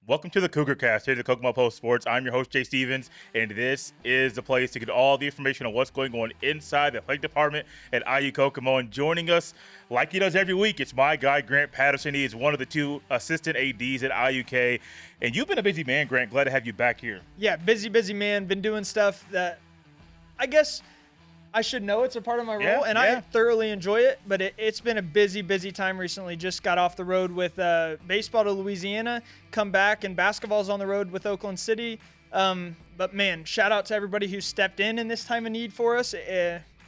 Welcome to the Cougar Cast here at the Kokomo Post Sports. I'm your host, Jay Stevens, and this is the place to get all the information on what's going on inside the athletic department at IU Kokomo. And joining us, like he does every week, it's my guy, Grant Patterson. He is one of the two assistant ADs at IUK. And you've been a busy man, Grant. Glad to have you back here. Yeah, busy man. Been doing stuff that I guess I should know it's a part of my role, and I thoroughly enjoy it, but it's been a busy time recently. Just got off the road with baseball to Louisiana, come back, and basketball's on the road with Oakland City. But, man, shout out to everybody who stepped in this time of need for us,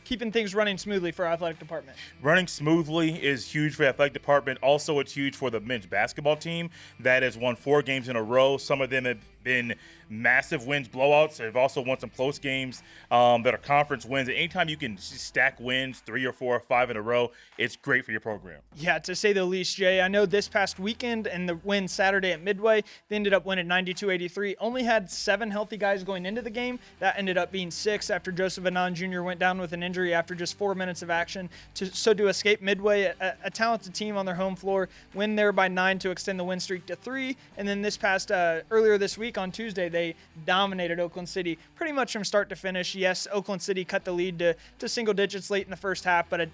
keeping things running smoothly for our athletic department. Running smoothly is huge for the athletic department. Also, it's huge for the men's basketball team that has won 4 games in a row. Some of them have been massive wins, blowouts. They've also won some close games that are conference wins. And anytime you can stack wins, 3 or 4 or 5 in a row, it's great for your program. Yeah, to say the least, Jay. I know this past weekend and the win Saturday at Midway, they ended up winning 92-83. Only had 7 healthy guys going into the game. That ended up being 6 after Joseph Anand Jr. went down with an injury after just 4 minutes of action. To escape Midway, a talented team on their home floor, win there by 9 to extend the win streak to 3. And then this past earlier this week on Tuesday, they dominated Oakland City pretty much from start to finish. Yes, Oakland City cut the lead to single digits late in the first half, but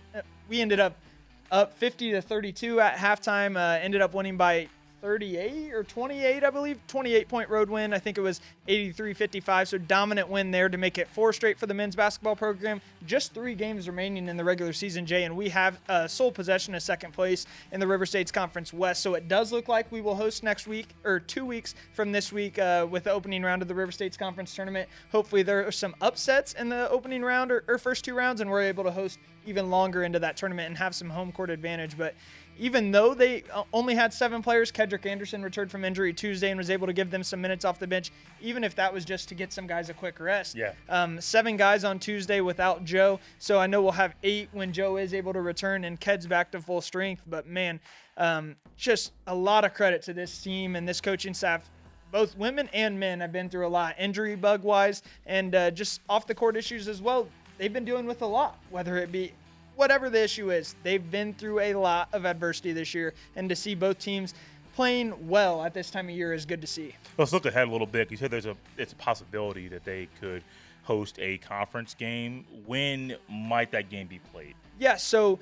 we ended up 50-32 at halftime. Ended up winning by 38 or 28, I believe. 28-point road win. I think it was 83-55. So dominant win there to make it 4 straight for the men's basketball program. Just 3 games remaining in the regular season, Jay, and we have sole possession of second place in the River States Conference West. So it does look like we will host next week, or 2 weeks from this week, with the opening round of the River States Conference Tournament. Hopefully there are some upsets in the opening round or first 2 rounds, and we're able to host even longer into that tournament and have some home court advantage. But even though they only had 7 players, Kedrick Anderson returned from injury Tuesday and was able to give them some minutes off the bench, even if that was just to get some guys a quick rest. 7 guys on Tuesday without Joe, so I know we'll have 8 when Joe is able to return and Ked's back to full strength. But, man, just a lot of credit to this team and this coaching staff. Both women and men have been through a lot, injury bug-wise, and just off-the-court issues as well. They've been dealing with a lot, whether it be whatever the issue is. They've been through a lot of adversity this year, and to see both teams playing well at this time of year is good to see. Let's look ahead a little bit. You said it's a possibility that they could host a conference game. When might that game be played? Yeah, so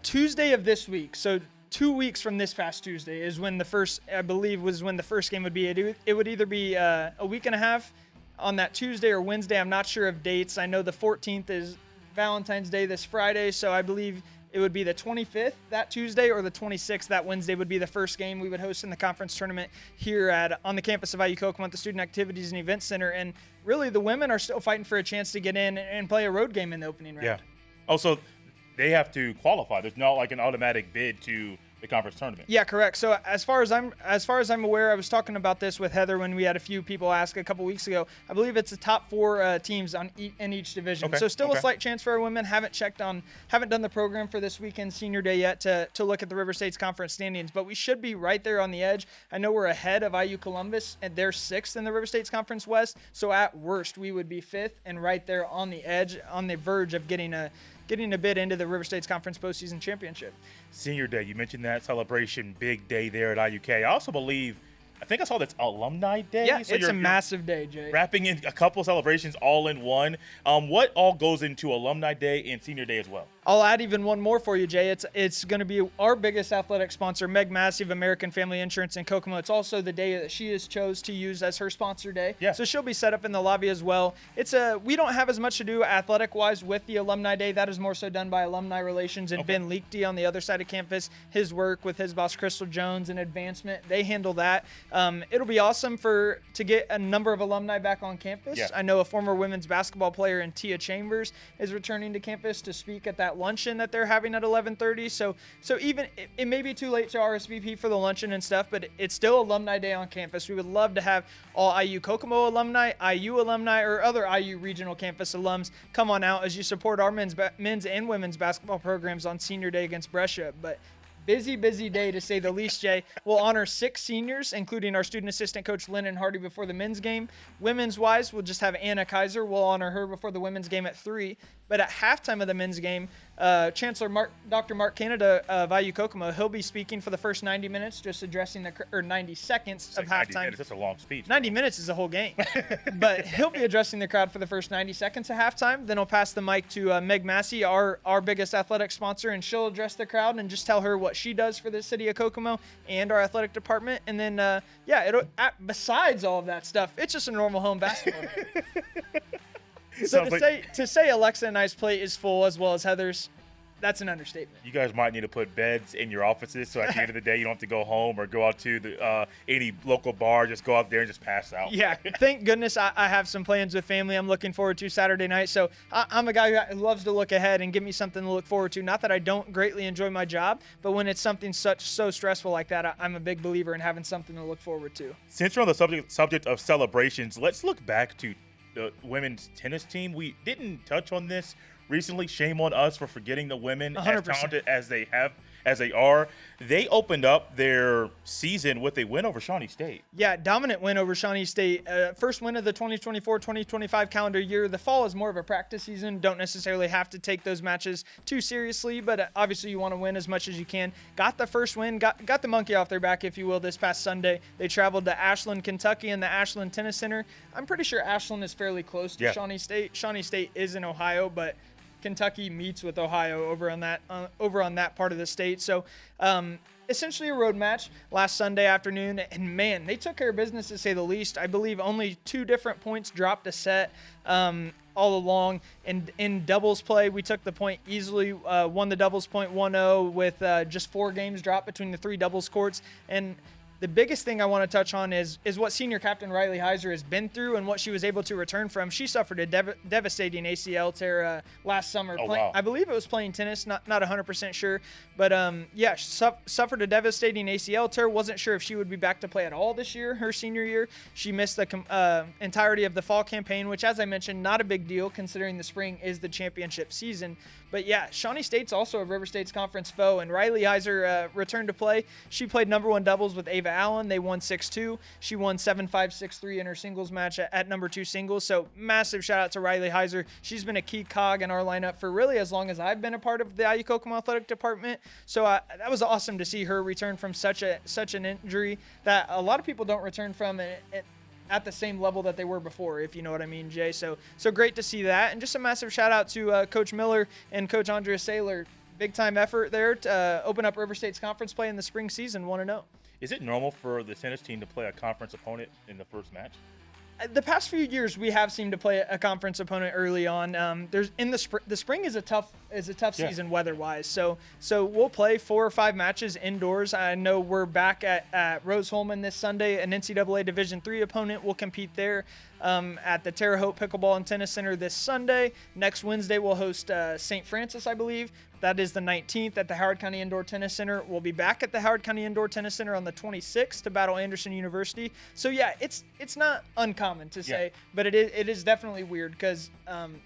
Tuesday of this week. So 2 weeks from this past Tuesday is when the first, I believe, was when the first game would be. It would either be a week and a half on that Tuesday or Wednesday. I'm not sure of dates. I know the 14th is Valentine's Day this Friday, so I believe it would be the 25th that Tuesday or the 26th that Wednesday would be the first game we would host in the conference tournament here on the campus of IU Kokomo at the Student Activities and Events Center. And really, the women are still fighting for a chance to get in and play a road game in the opening round. Yeah. Also, they have to qualify. There's not like an automatic bid to the conference tournament. Yeah, correct. So as far as I'm aware, I was talking about this with Heather when we had a few people ask a couple weeks ago. I believe it's the top 4 teams in each division. Okay. So still a slight chance for our women. Haven't done the program for this weekend senior day yet to look at the River States Conference standings, but we should be right there on the edge. I know we're ahead of IU Columbus, and they're 6th in the River States Conference West. So at worst, we would be 5th and right there on the edge, on the verge of getting a bid into the River States Conference postseason championship. Senior Day, you mentioned that celebration, big day there at IUK. I also believe, I think I saw that's Alumni Day. Yeah, so it's a massive day, Jay. Wrapping in a couple celebrations all in one. What all goes into Alumni Day and Senior Day as well? I'll add even one more for you, Jay. It's going to be our biggest athletic sponsor, Meg Massey of American Family Insurance in Kokomo. It's also the day that she has chose to use as her sponsor day. Yeah. So she'll be set up in the lobby as well. We don't have as much to do athletic-wise with the Alumni Day. That is more so done by Alumni Relations and Ben Leakty on the other side of campus. His work with his boss, Crystal Jones, and advancement, they handle that. It'll be awesome to get a number of alumni back on campus. Yeah. I know a former women's basketball player in Tia Chambers is returning to campus to speak at that luncheon that they're having at 11:30. So even it may be too late to RSVP for the luncheon and stuff, but it's still Alumni Day on campus. We would love to have all IU Kokomo alumni, IU alumni, or other IU regional campus alums come on out as you support our men's and women's basketball programs on Senior Day against Brescia. But busy day to say the least, Jay. We'll honor 6 seniors, including our student assistant coach Lennon Hardy before the men's game. Women's wise, we'll just have Anna Kaiser. We'll honor her before the women's game at 3. But at halftime of the men's game, Chancellor Dr. Mark Canada of IU Kokomo, he'll be speaking for the first 90 minutes, just addressing 90 seconds of halftime. 90 minutes, that's a long speech. 90 minutes is a whole game. But he'll be addressing the crowd for the first 90 seconds of halftime. Then he'll pass the mic to Meg Massey, our biggest athletic sponsor, and she'll address the crowd and just tell her what she does for the city of Kokomo and our athletic department. And then, besides all of that stuff, it's just a normal home basketball game. So to say Alexa and I's plate is full as well as Heather's, that's an understatement. You guys might need to put beds in your offices so at the end of the day you don't have to go home or go out to the any local bar. Just go out there and just pass out. Yeah, thank goodness I have some plans with family I'm looking forward to Saturday night. So I'm a guy who loves to look ahead and give me something to look forward to. Not that I don't greatly enjoy my job, but when it's something so stressful like that, I'm a big believer in having something to look forward to. Since we're on the subject of celebrations, let's look back to the women's tennis team. We didn't touch on this recently. Shame on us for forgetting the women 100%. as talented as they are. They opened up their season with a win over Shawnee State. Yeah, dominant win over Shawnee State. First win of the 2024-2025 calendar year. The fall is more of a practice season. Don't necessarily have to take those matches too seriously, but obviously you want to win as much as you can. Got the first win, got the monkey off their back, if you will, this past Sunday. They traveled to Ashland, Kentucky in the Ashland Tennis Center. I'm pretty sure Ashland is fairly close to Shawnee State. Shawnee State is in Ohio, but Kentucky meets with Ohio over on that part of the state. So essentially a road match last Sunday afternoon, and man, they took care of business to say the least. I believe only 2 different points dropped a set all along. In doubles play, we took the point easily, won the doubles point 1-0 with just 4 games dropped between the 3 doubles courts. And the biggest thing I want to touch on is what senior captain Riley Heiser has been through and what she was able to return from. She suffered a devastating ACL tear last summer. Wow. I believe it was playing tennis, not 100% sure. But, she suffered a devastating ACL tear. Wasn't sure if she would be back to play at all this year, her senior year. She missed the entirety of the fall campaign, which, as I mentioned, not a big deal considering the spring is the championship season. But, yeah, Shawnee State's also a River State's conference foe, and Riley Heiser returned to play. She played number 1 doubles with Ava Allen. They won 6-2. She won 7-5, 6-3 in her singles match at number 2 singles. So massive shout out to Riley Heiser. She's been a key cog in our lineup for really as long as I've been a part of the IU Kokomo athletic department. So that was awesome to see her return from such an injury that a lot of people don't return from at the same level that they were before, if you know what I mean, Jay. So great to see that. And just a massive shout out to Coach Miller and Coach Andrea Saylor. Big time effort there to open up River State's conference play in the spring season, 1-0. Is it normal for the tennis team to play a conference opponent in the first match? The past few years, we have seemed to play a conference opponent early on. There's in the spring is a tough season weather-wise. So we'll play 4 or 5 matches indoors. I know we're back at Rose-Hulman this Sunday. An NCAA Division III opponent will compete there at the Terre Haute Pickleball and Tennis Center this Sunday. Next Wednesday, we'll host St. Francis, I believe. That is the 19th at the Howard County Indoor Tennis Center. We'll be back at the Howard County Indoor Tennis Center on the 26th to battle Anderson University. So yeah, it's not uncommon to say, but it is definitely weird because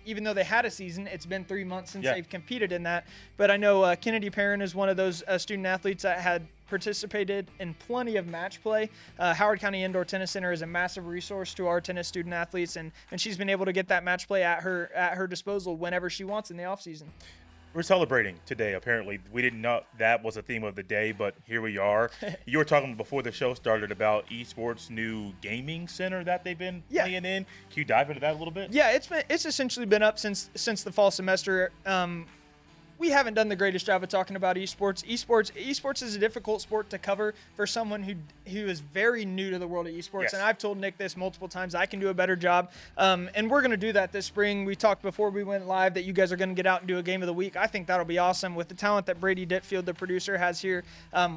even though they had a season, it's been 3 months since they've competed in that. But I know Kennedy Perrin is one of those student athletes that had participated in plenty of match play. Howard County Indoor Tennis Center is a massive resource to our tennis student athletes, and she's been able to get that match play at her disposal whenever she wants in the off season. We're celebrating today, apparently. We didn't know that was a theme of the day, but here we are. You were talking before the show started about esports' new gaming center that they've been playing in. Can you dive into that a little bit? Yeah, it's essentially been up since the fall semester. We haven't done the greatest job of talking about esports. Esports is a difficult sport to cover for someone who is very new to the world of esports. Yes. And I've told Nick this multiple times. I can do a better job. And we're going to do that this spring. We talked before we went live that you guys are going to get out and do a game of the week. I think that'll be awesome with the talent that Brady Ditfield, the producer, has here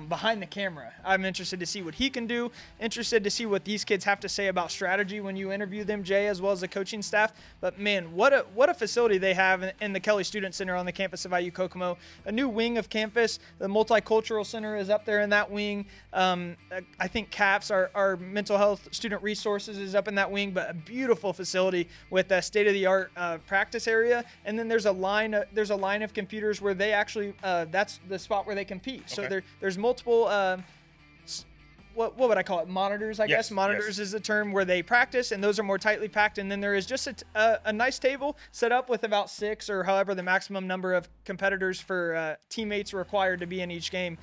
behind the camera. I'm interested to see what he can do. Interested to see what these kids have to say about strategy when you interview them, Jay, as well as the coaching staff. But man, what a facility they have in the Kelly Student Center on the campus of IU Kokomo. A new wing of campus. The Multicultural Center is up there in that wing. I think CAPS, our mental health student resources, is up in that wing, but a beautiful facility with a state-of-the-art practice area. And then there's a line of computers where they actually that's the spot where they compete. So there's multiple what would I call it? Monitors, I guess. Monitors is the term where they practice, and those are more tightly packed. And then there is just a nice table set up with about 6 or however the maximum number of competitors for teammates required to be in each game.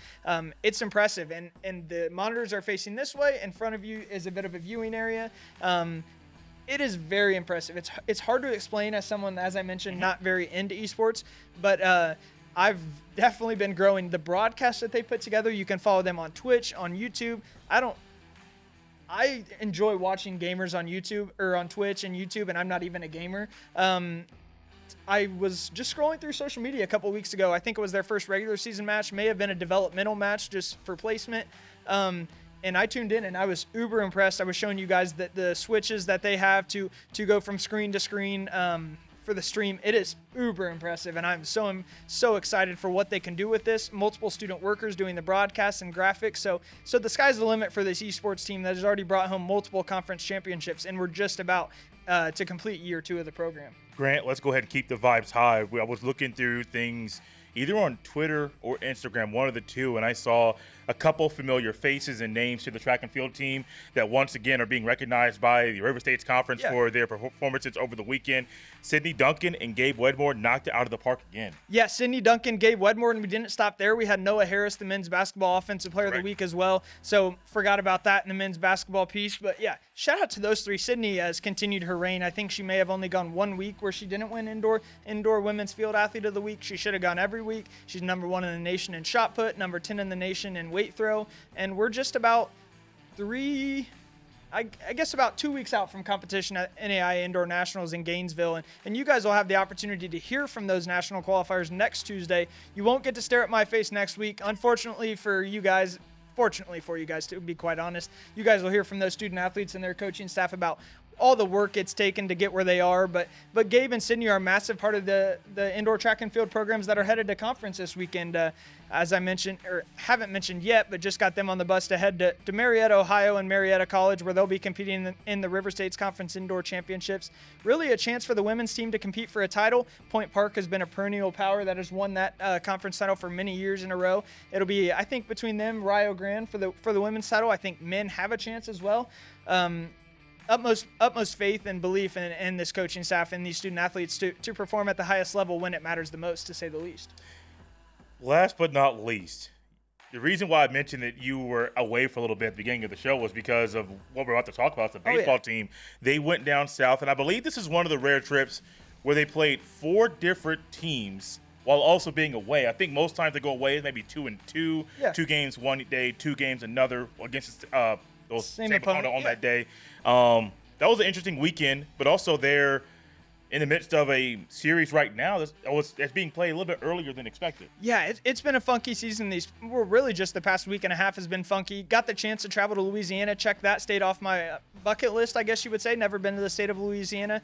It's impressive. And the monitors are facing this way. In front of you is a bit of a viewing area. It is very impressive. It's hard to explain as someone, as I mentioned, not very into esports, but I've definitely been growing the broadcasts that they put together. You can follow them on Twitch, on YouTube. I enjoy watching gamers on YouTube or on Twitch and YouTube, and I'm not even a gamer. I was just scrolling through social media a couple weeks ago. I think it was their first regular season match, may have been a developmental match just for placement. And I tuned in and I was uber impressed. I was showing you guys that the switches that they have to go from screen to screen for the stream. It is uber impressive, and I'm so excited for what they can do with this. Multiple student workers doing the broadcasts and graphics. So the sky's the limit for this esports team that has already brought home multiple conference championships, and we're just about to complete year 2 of the program. Grant, let's go ahead and keep the vibes high. I was looking through things either on Twitter or Instagram, one of the two, and I saw a couple familiar faces and names to the track and field team that once again are being recognized by the River States Conference for their performances over the weekend. Sydney Duncan and Gabe Wedmore knocked it out of the park again. Yeah, Sydney Duncan, Gabe Wedmore, and we didn't stop there. We had Noah Harris, the men's basketball offensive player of the week as well. So forgot about that in the men's basketball piece. But yeah, shout out to those 3. Sydney has continued her reign. I think she may have only gone 1 week where she didn't win indoor women's field athlete of the week. She should have gone every week. She's number 1 in the nation in shot put, number 10 in the nation in weight throw. And we're just about about 2 weeks out from competition at NAI Indoor Nationals in Gainesville. And you guys will have the opportunity to hear from those national qualifiers next Tuesday. You won't get to stare at my face next week. Unfortunately for you guys, fortunately for you guys, to be quite honest, you guys will hear from those student athletes and their coaching staff about all the work it's taken to get where they are. But Gabe and Sydney are a massive part of the indoor track and field programs that are headed to conference this weekend. As I mentioned, or haven't mentioned yet, but just got them on the bus to head to Marietta, Ohio and Marietta College, where they'll be competing in the River States Conference Indoor Championships. Really a chance for the women's team to compete for a title. Point Park has been a perennial power that has won that conference title for many years in a row. It'll be, I think, between them, Rio Grande for the women's title. I think men have a chance as well. Utmost faith and belief in this coaching staff and these student athletes to perform at the highest level when it matters the most, to say the least. Last but not least, the reason why I mentioned that you were away for a little bit at the beginning of the show was because of what we're about to talk about, the baseball team. They went down south, and I believe this is one of the rare trips where they played 4 different teams while also being away. I think most times they go away maybe 2 and 2, 2 games one day, 2 games another against those same opponent on that day. That was an interesting weekend, but also they're in the midst of a series right now that's being played a little bit earlier than expected. Yeah, it's been a funky season. Really just the past week and a half has been funky. Got the chance to travel to Louisiana, check that state off my bucket list, I guess you would say. Never been to the state of Louisiana.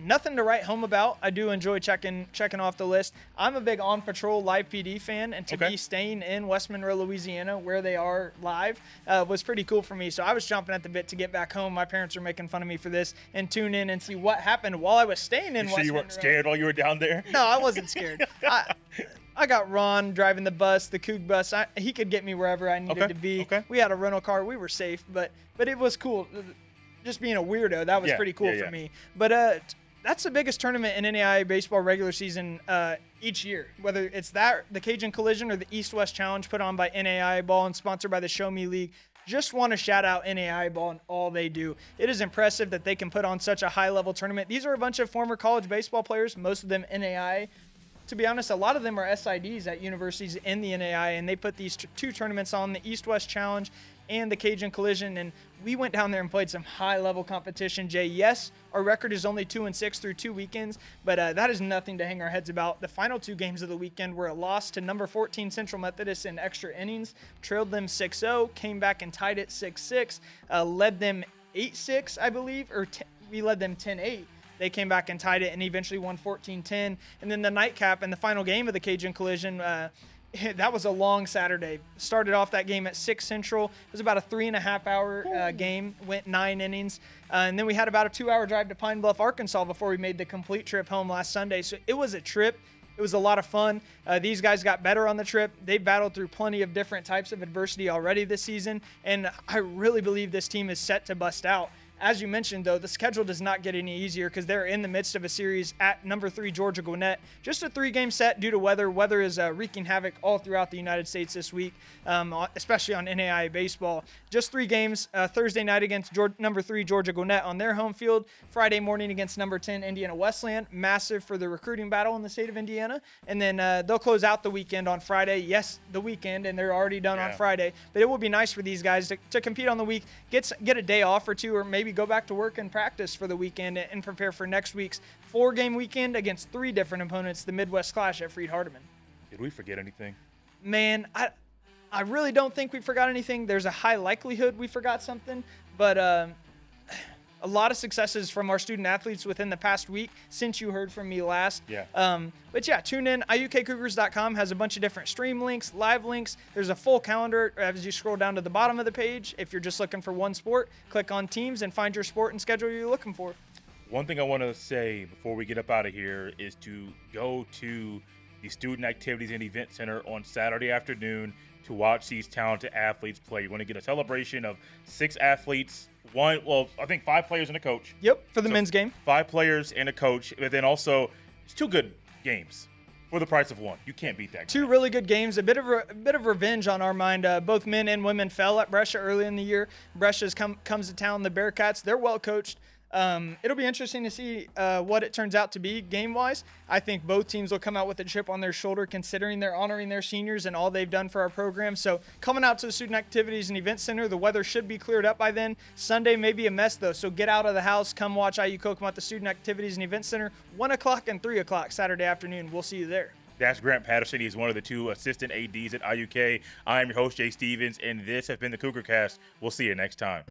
Nothing to write home about. I do enjoy checking off the list. I'm a big On Patrol Live PD fan, and to be staying in West Monroe, Louisiana, where they are live, was pretty cool for me. So I was chomping at the bit to get back home. My parents were making fun of me for this, and tune in and see what happened while I was staying in West Monroe. You weren't scared while you were down there? No, I wasn't scared. I got Ron driving the bus, the Cougar bus. He could get me wherever I needed to be. We had a rental car. We were safe, but it was cool. Just being a weirdo, that was pretty cool for me. But that's the biggest tournament in NAIA baseball regular season each year, whether it's the Cajun Collision or the East-West Challenge put on by NAIA Ball and sponsored by the Show Me League. Just want to shout out NAIA Ball and all they do. It is impressive that they can put on such a high-level tournament. These are a bunch of former college baseball players, most of them NAIA. To be honest, a lot of them are SIDs at universities in the NAIA, and they put these 2 tournaments on, the East-West Challenge and the Cajun Collision, and we went down there and played some high-level competition, Jay. Yes, our record is only 2-6 through 2 weekends, but that is nothing to hang our heads about. The final 2 games of the weekend were a loss to number 14 Central Methodist in extra innings, trailed them 6-0, came back and tied it 6-6, led them 8-6, I believe, we led them 10-8. They came back and tied it and eventually won 14-10. And then the nightcap and the final game of the Cajun Collision, that was a long Saturday. Started off that game at 6 Central. It was about a 3.5-hour game, went 9 innings. And then we had about a 2-hour drive to Pine Bluff, Arkansas before we made the complete trip home last Sunday. So it was a trip. It was a lot of fun. These guys got better on the trip. They battled through plenty of different types of adversity already this season, and I really believe this team is set to bust out. As you mentioned, though, the schedule does not get any easier because they're in the midst of a series at number 3 Georgia Gwinnett. Just a 3-game set due to weather. Weather is wreaking havoc all throughout the United States this week, especially on NAIA baseball. Just 3 games, Thursday night against number 3 Georgia Gwinnett on their home field, Friday morning against number 10 Indiana Wesleyan, massive for the recruiting battle in the state of Indiana. And then they'll close out the weekend on Friday. Yes, the weekend, and they're already done on Friday. But it will be nice for these guys to compete on the week, get a day off or two, or maybe go back to work and practice for the weekend and prepare for next week's 4-game weekend against 3 different opponents, the Midwest Clash at Freed-Hardeman. Did we forget anything? Man, I really don't think we forgot anything. There's a high likelihood we forgot something, but a lot of successes from our student athletes within the past week since you heard from me last. But yeah, tune in. IUKCougars.com has a bunch of different stream links, live links. There's a full calendar as you scroll down to the bottom of the page. If you're just looking for one sport, click on teams and find your sport and schedule you're looking for. One thing I want to say before we get up out of here is to go to the Student Activities and Event Center on Saturday afternoon to watch these talented athletes play. You want to get a celebration of 6 athletes, I think 5 players and a coach. Yep, for the men's game. 5 players and a coach, but then also it's 2 good games for the price of 1. You can't beat that. 2 really good games. A bit of revenge on our mind. Both men and women fell at Brescia early in the year. Brescia's comes to town. The Bearcats, they're well coached. It'll be interesting to see what it turns out to be game-wise. I think both teams will come out with a chip on their shoulder considering they're honoring their seniors and all they've done for our program. So coming out to the Student Activities and Event Center, the weather should be cleared up by then. Sunday may be a mess, though, so get out of the house. Come watch IU Kokomo at the Student Activities and Event Center, 1 o'clock and 3 o'clock Saturday afternoon. We'll see you there. That's Grant Patterson. He's one of the 2 assistant ADs at IUK. I am your host, Jay Stevens, and this has been the Cougar Cast. We'll see you next time.